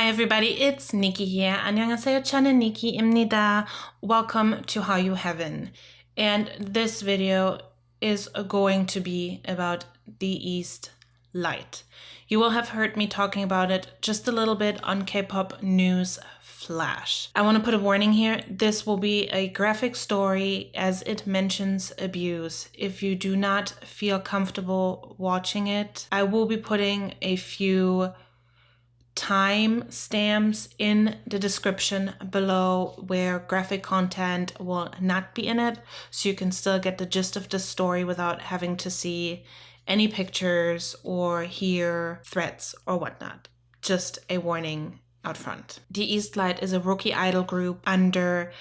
Hi everybody, it's Nikki here. 안녕하세요. 저는 Nikki입니다. Welcome to Hallyu Heaven. And this video is going to be about the East Light. You will have heard me talking about it just a little bit on K-pop News Flash. I want to put a warning here. This will be a graphic story as it mentions abuse. If you do not feel comfortable watching it, I will be putting a few time stamps in the description below where graphic content will not be in it, so you can still get the gist of the story without having to see any pictures or hear threats or whatnot. Just a warning out front. The East Light is a rookie idol group under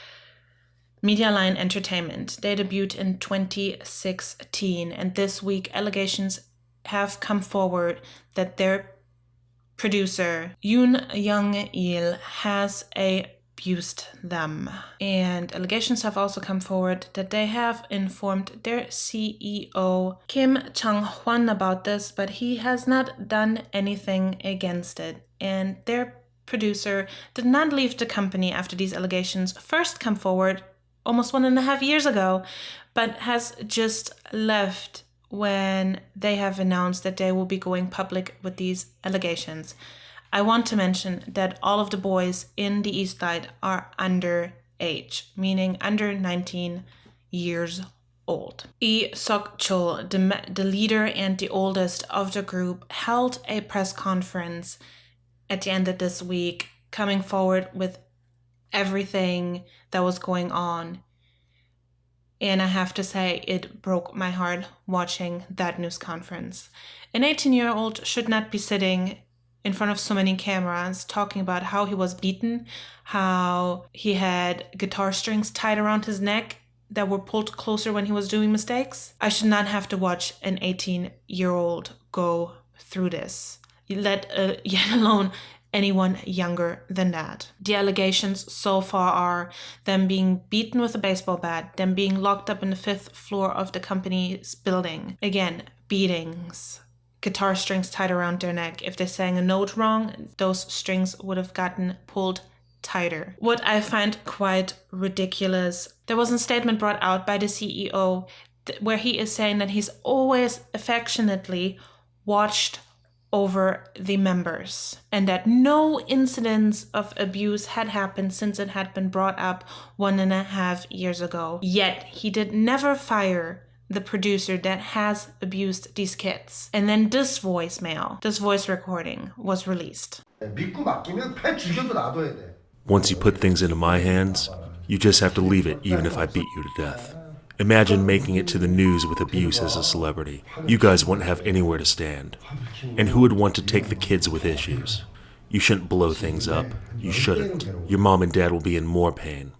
Media Line Entertainment. They debuted in 2016, and this week allegations have come forward that their producer Yoon Young-il has abused them. And allegations have also come forward that they have informed their CEO Kim Chang-hwan about this, but he has not done anything against it. And their producer did not leave the company after these allegations first come forward almost 1.5 years ago, but has just left when they have announced that they will be going public with these allegations. I want to mention that all of the boys in the East Light are underage, meaning under 19 years old. Lee Sok-chul, the leader and the oldest of the group, held a press conference at the end of this week, coming forward with everything that was going on. And I have to say, it broke my heart watching that news conference. An 18-year-old should not be sitting in front of so many cameras talking about how he was beaten, how he had guitar strings tied around his neck that were pulled closer when he was doing mistakes. I should not have to watch an 18-year-old go through this, yet alone anyone younger than that. The allegations so far are them being beaten with a baseball bat, them being locked up in the 5th floor of the company's building. Again, beatings, guitar strings tied around their neck. If they sang a note wrong, those strings would have gotten pulled tighter. What I find quite ridiculous, there was a statement brought out by the CEO where he is saying that he's always affectionately watched over the members and that no incidents of abuse had happened since it had been brought up 1.5 years ago. Yet he did never fire the producer that has abused these kids. And then this voice recording was released. Once you put things into my hands, you just have to leave it even if I beat you to death. Imagine making it to the news with abuse as a celebrity. You guys wouldn't have anywhere to stand. And who would want to take the kids with issues? You shouldn't blow things up. You shouldn't. Your mom and dad will be in more pain.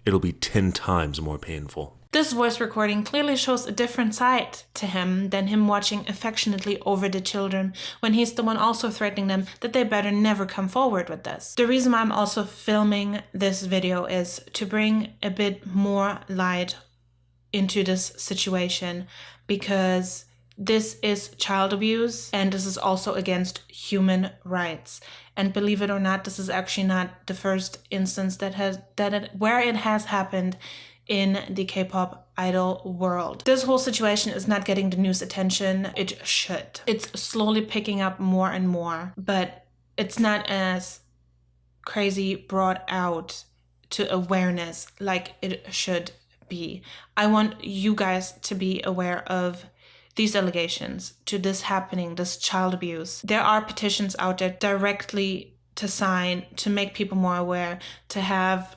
It'll be 10 times more painful. This voice recording clearly shows a different side to him than him watching affectionately over the children when he's the one also threatening them that they better never come forward with this. The reason why I'm also filming this video is to bring a bit more light into this situation, because this is child abuse and this is also against human rights. And believe it or not, this is actually not the first instance where it has happened in the K-pop idol world. This whole situation is not getting the news attention it should. It's slowly picking up more and more, but it's not as crazy brought out to awareness like it should be. I want you guys to be aware of these allegations, to this happening, this child abuse. There are petitions out there directly to sign to make people more aware, to have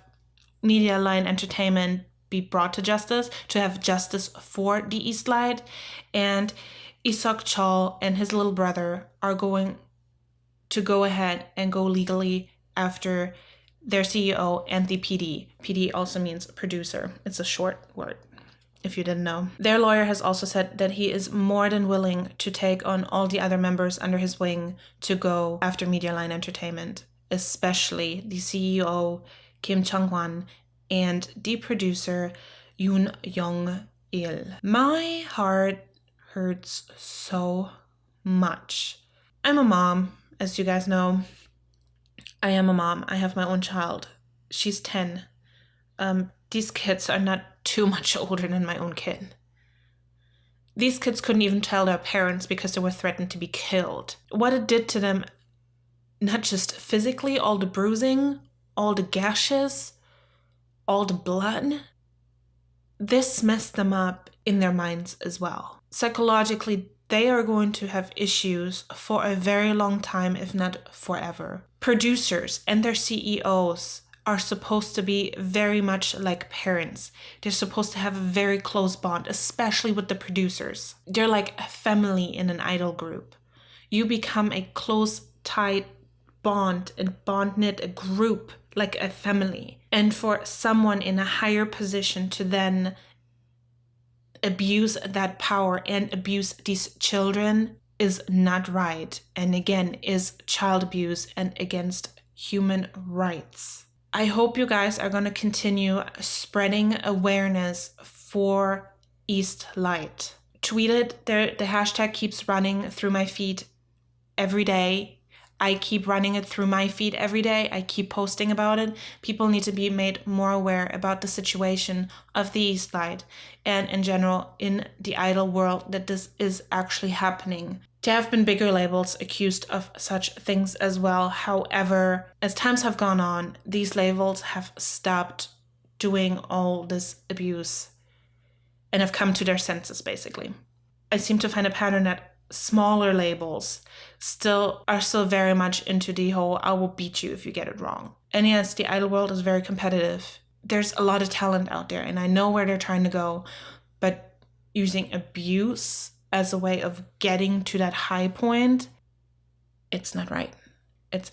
Media Line Entertainment be brought to justice, to have justice for the East Light. And Lee Sok-chul and his little brother are going to go ahead and go legally after their CEO and the PD. PD also means producer. It's a short word, if you didn't know. Their lawyer has also said that he is more than willing to take on all the other members under his wing to go after Media Line Entertainment, especially the CEO, Kim Chang-hwan, and the producer, Yoon Young-il. My heart hurts so much. I'm a mom, as you guys know. I am a mom. I have my own child. She's 10. These kids are not too much older than my own kid. These kids couldn't even tell their parents because they were threatened to be killed. What it did to them, not just physically, all the bruising, all the gashes, all the blood, this messed them up in their minds as well. Psychologically, they are going to have issues for a very long time, if not forever. Producers and their CEOs are supposed to be very much like parents. They're supposed to have a very close bond, especially with the producers. They're like a family in an idol group. You become a close, tight bond and bond knit a group like a family. And for someone in a higher position to then abuse that power and abuse these children is not right. And again, is child abuse and against human rights. I hope you guys are going to continue spreading awareness for East Light. Tweet it. The hashtag keeps running through my feed every day. I keep running it through my feed every day. I keep posting about it. People need to be made more aware about the situation of the East Light and in general in the idol world that this is actually happening. There have been bigger labels accused of such things as well. However, as times have gone on, these labels have stopped doing all this abuse and have come to their senses, basically. I seem to find a pattern that smaller labels are still very much into the whole I will beat you if you get it wrong. And yes, the idol world is very competitive. There's a lot of talent out there and I know where they're trying to go, but using abuse as a way of getting to that high point, it's not right. It's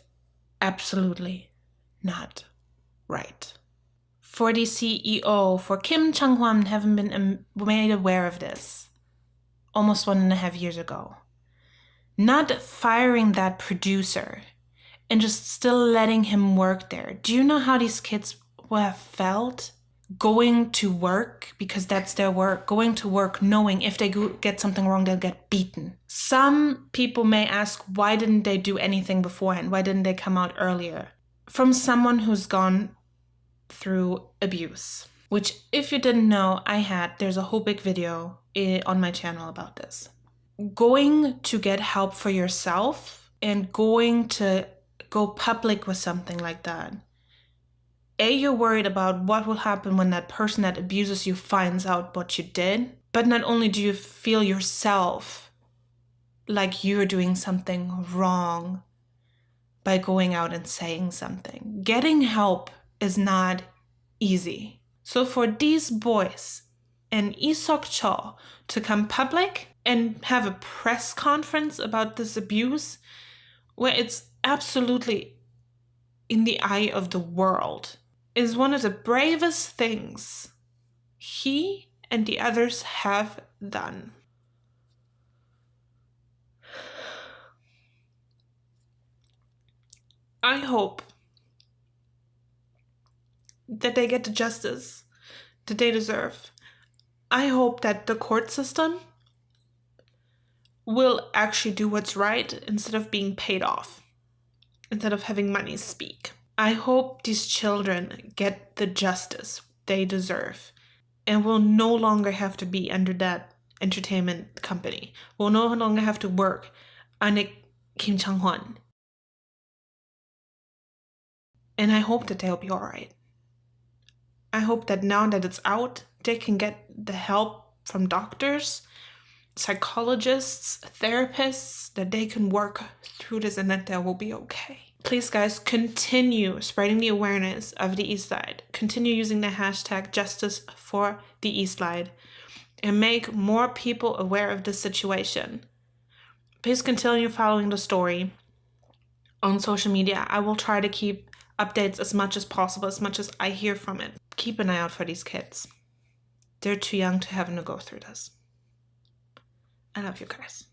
absolutely not right. For the CEO, for Kim Chang-hwan, haven't been made aware of this almost 1.5 years ago. Not firing that producer and just still letting him work there. Do you know how these kids would have felt? Going to work, because that's their work, going to work knowing if they get something wrong, they'll get beaten. Some people may ask, why didn't they do anything beforehand? Why didn't they come out earlier? From someone who's gone through abuse, which if you didn't know, there's a whole big video on my channel about this. Going to get help for yourself and going to go public with something like that. You're worried about what will happen when that person that abuses you finds out what you did. But not only do you feel yourself like you're doing something wrong by going out and saying something. Getting help is not easy. So for these boys and Lee Seok-cheol to come public and have a press conference about this abuse, where it's absolutely in the eye of the world, is one of the bravest things he and the others have done. I hope that they get the justice that they deserve. I hope that the court system will actually do what's right instead of being paid off, instead of having money speak. I hope these children get the justice they deserve and will no longer have to be under that entertainment company, will no longer have to work under Kim Chang-hwan. And I hope that they'll be all right. I hope that now that it's out, they can get the help from doctors, psychologists, therapists, that they can work through this and that they will be okay. Please, guys, continue spreading the awareness of the East Side. Continue using the hashtag Justice for the East Side and make more people aware of this situation. Please continue following the story on social media. I will try to keep updates as much as possible, as much as I hear from it. Keep an eye out for these kids. They're too young to have to go through this. I love you guys.